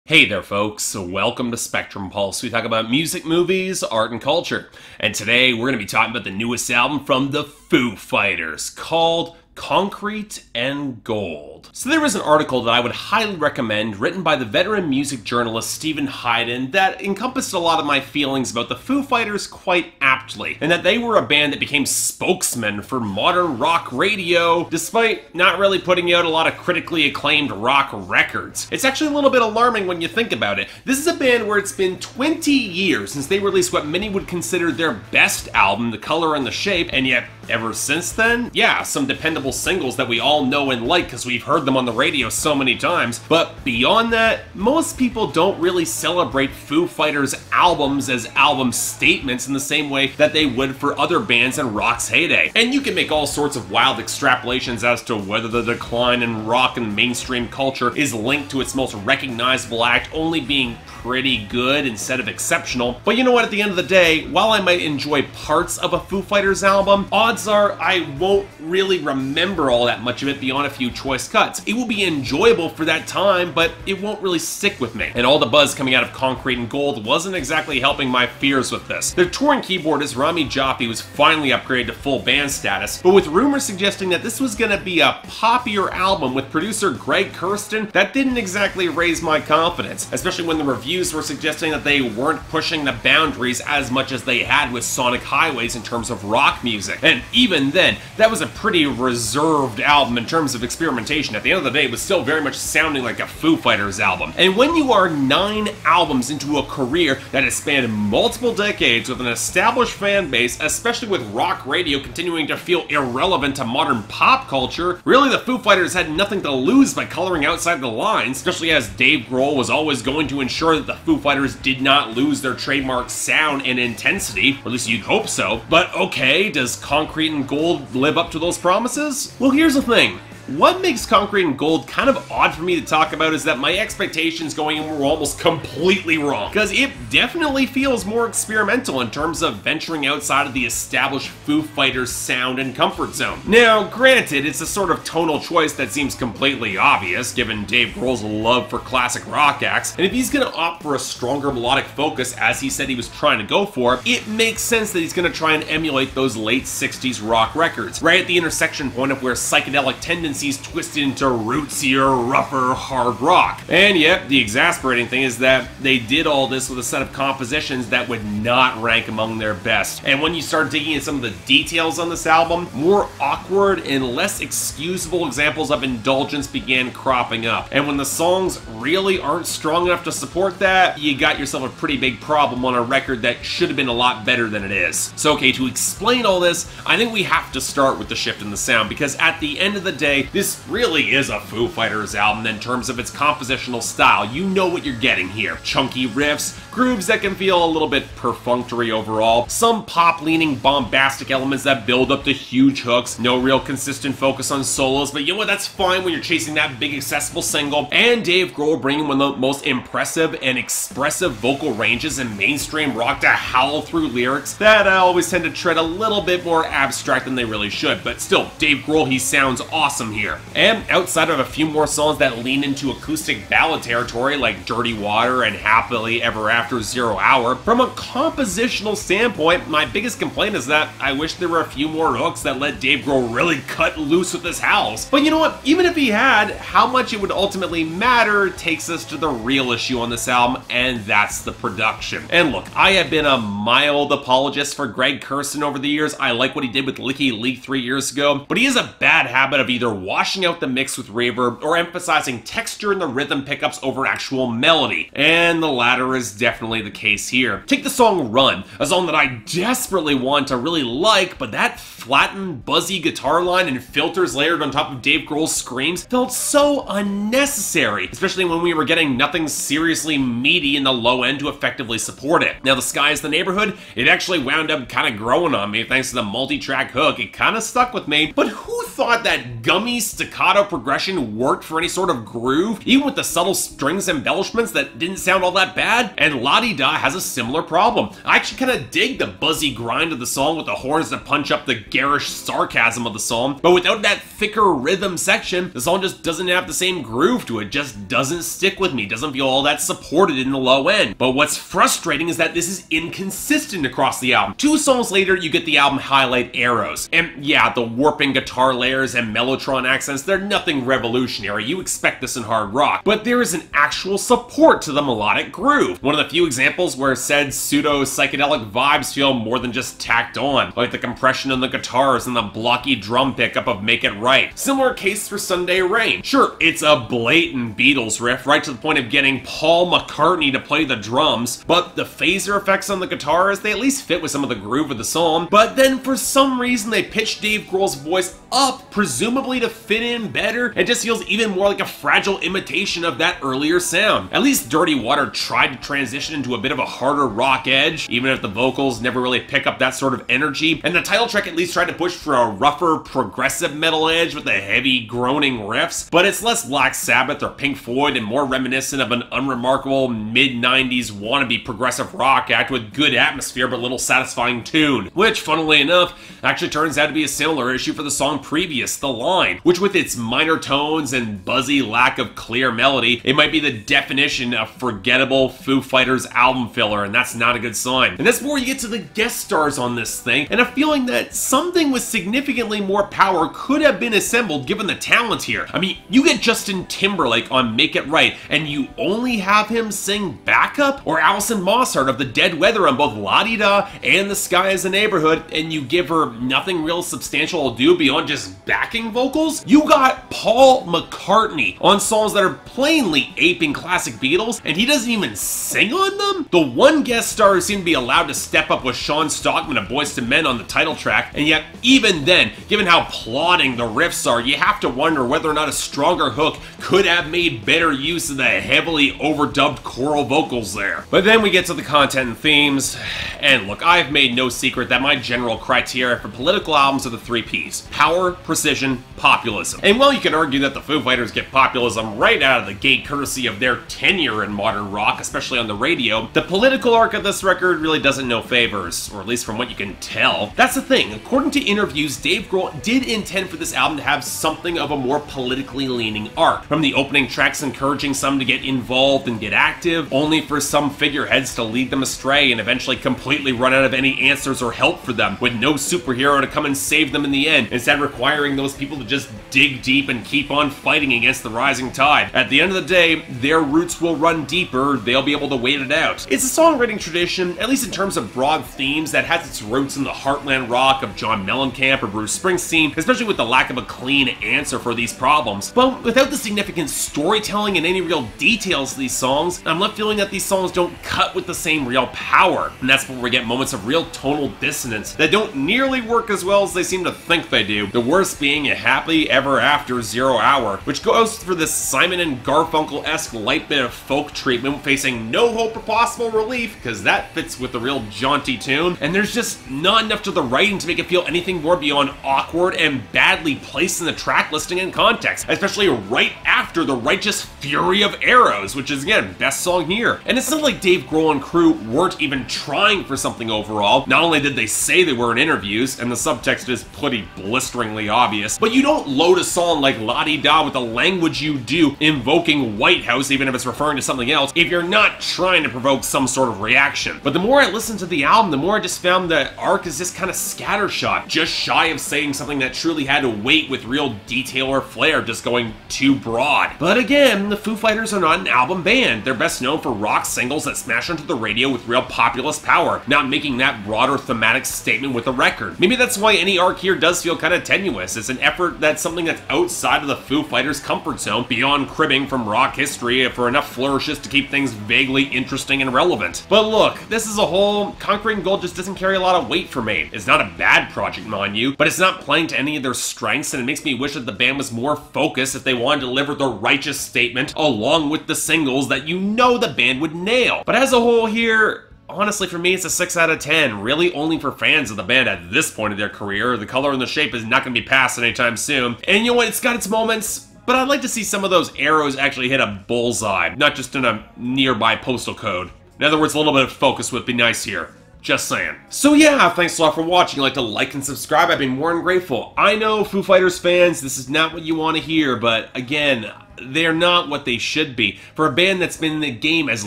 Hey there folks, so welcome to Spectrum Pulse. We talk about music, movies, art, and culture. And today we're going to be talking about the newest album from the Foo Fighters called Concrete and Gold. So there was an article that I would highly recommend written by the veteran music journalist Stephen Hyden that encompassed a lot of my feelings about the Foo Fighters quite aptly, and that they were a band that became spokesmen for modern rock radio despite not really putting out a lot of critically acclaimed rock records. It's actually a little bit alarming when you think about it. This is a band where it's been 20 years since they released what many would consider their best album, The Color and the Shape, and yet ever since then, yeah, some dependable singles that we all know and like because we've heard them on the radio so many times. But beyond that, most people don't really celebrate Foo Fighters albums as album statements in the same way that they would for other bands in rock's heyday. And you can make all sorts of wild extrapolations as to whether the decline in rock and mainstream culture is linked to its most recognizable act only being pretty good instead of exceptional. But you know what, at the end of the day, while I might enjoy parts of a Foo Fighters album, odds are I won't really remember all that much of it beyond a few choice cuts. It will be enjoyable for that time, but it won't really stick with me. And all the buzz coming out of Concrete and Gold wasn't exactly helping my fears with this. Their touring keyboardist Rami Jaffee was finally upgraded to full band status, but with rumors suggesting that this was gonna be a poppier album with producer Greg Kurstin, that didn't exactly raise my confidence, especially when the reviews were suggesting that they weren't pushing the boundaries as much as they had with Sonic Highways in terms of rock music. And even then, that was a pretty reserved album in terms of experimentation. At the end of the day, it was still very much sounding like a Foo Fighters album. And when you are 9 albums into a career that has spanned multiple decades with an established fan base, especially with rock radio continuing to feel irrelevant to modern pop culture, really the Foo Fighters had nothing to lose by coloring outside the lines, especially as Dave Grohl was always going to ensure that the Foo Fighters did not lose their trademark sound and intensity, or at least you'd hope so. But okay, does Concrete and Gold live up to those promises? Well, here's the thing. What makes Concrete and Gold kind of odd for me to talk about is that my expectations going in were almost completely wrong, because it definitely feels more experimental in terms of venturing outside of the established Foo Fighters sound and comfort zone. Now, granted, it's a sort of tonal choice that seems completely obvious, given Dave Grohl's love for classic rock acts, and if he's gonna opt for a stronger melodic focus, as he said he was trying to go for, it makes sense that he's gonna try and emulate those late 60s rock records, right at the intersection point of where psychedelic tendencies twisted into rootsier, rougher, hard rock. And yet, the exasperating thing is that they did all this with a set of compositions that would not rank among their best. And when you start digging into some of the details on this album, more awkward and less excusable examples of indulgence began cropping up. And when the songs really aren't strong enough to support that, you got yourself a pretty big problem on a record that should have been a lot better than it is. So okay, to explain all this, I think we have to start with the shift in the sound, because at the end of the day, this really is a Foo Fighters album in terms of its compositional style. You know what you're getting here. Chunky riffs, grooves that can feel a little bit perfunctory overall, some pop-leaning bombastic elements that build up to huge hooks, no real consistent focus on solos, but you know what, that's fine when you're chasing that big accessible single, and Dave Grohl bringing one of the most impressive and expressive vocal ranges in mainstream rock to howl through lyrics that always tend to tread a little bit more abstract than they really should, but still, Dave Grohl, he sounds awesome here. And outside of a few more songs that lean into acoustic ballad territory like Dirty Water and Happily Ever After 0 Hour, from a compositional standpoint, my biggest complaint is that I wish there were a few more hooks that let Dave Grohl really cut loose with his howls. But you know what, even if he had, how much it would ultimately matter takes us to the real issue on this album, and that's the production. And look, I have been a mild apologist for Greg Kurstin over the years. I like what he did with Licky Leak 3 years ago, but he has a bad habit of either washing out the mix with reverb or emphasizing texture in the rhythm pickups over actual melody, and the latter is definitely the case here. Take the song Run, a song that I desperately want to really like, but that flattened, buzzy guitar line and filters layered on top of Dave Grohl's screams felt so unnecessary, especially when we were getting nothing seriously meaty in the low end to effectively support it. Now, The Sky is the Neighborhood, it actually wound up kind of growing on me thanks to the multi-track hook. It kind of stuck with me, but who thought that gummy drummy staccato progression worked for any sort of groove, even with the subtle strings embellishments that didn't sound all that bad. And La-Di-Da has a similar problem. I actually kind of dig the buzzy grind of the song with the horns that punch up the garish sarcasm of the song, but without that thicker rhythm section, the song just doesn't have the same groove to it, just doesn't stick with me, doesn't feel all that supported in the low end. But what's frustrating is that this is inconsistent across the album. 2 songs later, you get the album highlight Arrows. And yeah, the warping guitar layers and mellotron accents, they're nothing revolutionary. You expect this in hard rock, but there is an actual support to the melodic groove. One of the few examples where said pseudo-psychedelic vibes feel more than just tacked on, like the compression on the guitars and the blocky drum pickup of Make It Right. Similar case for Sunday Rain. Sure, it's a blatant Beatles riff, right to the point of getting Paul McCartney to play the drums, but the phaser effects on the guitars, they at least fit with some of the groove of the song. But then for some reason they pitched Dave Grohl's voice up, presumably to fit in better, and just feels even more like a fragile imitation of that earlier sound. At least Dirty Water tried to transition into a bit of a harder rock edge, even if the vocals never really pick up that sort of energy, and the title track at least tried to push for a rougher, progressive metal edge with the heavy, groaning riffs, but it's less Black Sabbath or Pink Floyd and more reminiscent of an unremarkable mid-90s wannabe progressive rock act with good atmosphere but little satisfying tune, which, funnily enough, actually turns out to be a similar issue for the song previous, The Line, which with its minor tones and buzzy lack of clear melody, it might be the definition of forgettable Foo Fighters album filler, and that's not a good sign. And that's where you get to the guest stars on this thing, and a feeling that something with significantly more power could have been assembled given the talent here. I mean, you get Justin Timberlake on Make It Right, and you only have him sing backup? Or Alison Mosshart of The Dead Weather on both La-Di-Da and The Sky is a Neighborhood, and you give her nothing real substantial to do beyond just backing vocals? You got Paul McCartney on songs that are plainly aping classic Beatles, and he doesn't even sing on them? The one guest star who seemed to be allowed to step up was Sean Stockman of Boyz II Men on the title track, and yet even then, given how plodding the riffs are, you have to wonder whether or not a stronger hook could have made better use of the heavily overdubbed choral vocals there. But then we get to the content and themes, and look, I've made no secret that my general criteria for political albums are the 3 Ps: power, precision, populism. And while you can argue that the Foo Fighters get populism right out of the gate courtesy of their tenure in modern rock, especially on the radio, the political arc of this record really doesn't know favors, or at least from what you can tell. That's the thing, according to interviews, Dave Grohl did intend for this album to have something of a more politically leaning arc, from the opening tracks encouraging some to get involved and get active, only for some figureheads to lead them astray and eventually completely run out of any answers or help for them, with no superhero to come and save them in the end, instead requiring those people to just dig deep and keep on fighting against the rising tide. At the end of the day, their roots will run deeper, they'll be able to wait it out. It's a songwriting tradition, at least in terms of broad themes, that has its roots in the heartland rock of John Mellencamp or Bruce Springsteen, especially with the lack of a clean answer for these problems. But without the significant storytelling and any real details to these songs, I'm left feeling that these songs don't cut with the same real power, and that's where we get moments of real tonal dissonance that don't nearly work as well as they seem to think they do. The worst being a Happily Ever After 0 Hour, which goes for this Simon and Garfunkel-esque light bit of folk treatment, facing no hope or possible relief, because that fits with the real jaunty tune, and there's just not enough to the writing to make it feel anything more beyond awkward and badly placed in the track listing and context, especially right after the righteous fury of Arrows, which is, again, best song here. And it's not like Dave Grohl and crew weren't even trying for something overall. Not only did they say they were in interviews, and the subtext is pretty blisteringly obvious, but you don't load a song like La-Di-Da with the language you do, invoking White House even if it's referring to something else, if you're not trying to provoke some sort of reaction. But the more I listened to the album, the more I just found the arc is just kind of scattershot, just shy of saying something that truly had to weight with real detail or flair, just going too broad. But again, the Foo Fighters are not an album band. They're best known for rock singles that smash onto the radio with real populist power, not making that broader thematic statement with a record. Maybe that's why any arc here does feel kind of tenuous. It's an effort that's something that's outside of the Foo Fighters' comfort zone, beyond cribbing from rock history for enough flourishes to keep things vaguely interesting and relevant. But look, this as a whole, Conquering Gold just doesn't carry a lot of weight for me. It's not a bad project, mind you, but it's not playing to any of their strengths, and it makes me wish that the band was more focused if they wanted to deliver the righteous statement along with the singles that you know the band would nail. But as a whole here, honestly, for me, it's a 6 out of 10. Really only for fans of the band at this point of their career. The color and the shape is not going to be passed anytime soon. And you know what? It's got its moments, but I'd like to see some of those arrows actually hit a bullseye, not just in a nearby postal code. In other words, a little bit of focus would be nice here. Just saying. So yeah, thanks a lot for watching. If you'd like to like and subscribe, I'd be more than grateful. I know, Foo Fighters fans, this is not what you want to hear, but again, they're not what they should be. For a band that's been in the game as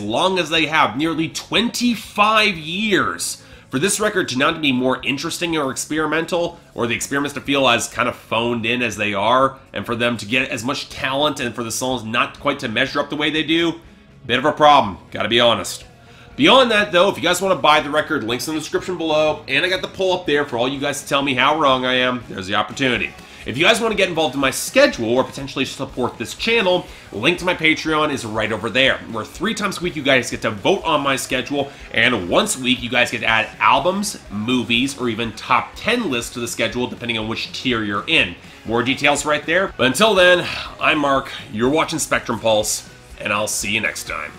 long as they have, nearly 25 years, for this record to not be more interesting or experimental, or the experiments to feel as kind of phoned in as they are, and for them to get as much talent and for the songs not quite to measure up the way they do, bit of a problem, gotta be honest. Beyond that, though, if you guys want to buy the record, links in the description below, and I got the poll up there for all you guys to tell me how wrong I am. There's the opportunity. If you guys want to get involved in my schedule or potentially support this channel, link to my Patreon is right over there, where 3 times a week you guys get to vote on my schedule, and once a week you guys get to add albums, movies, or even top 10 lists to the schedule, depending on which tier you're in. More details right there. But until then, I'm Mark, you're watching Spectrum Pulse, and I'll see you next time.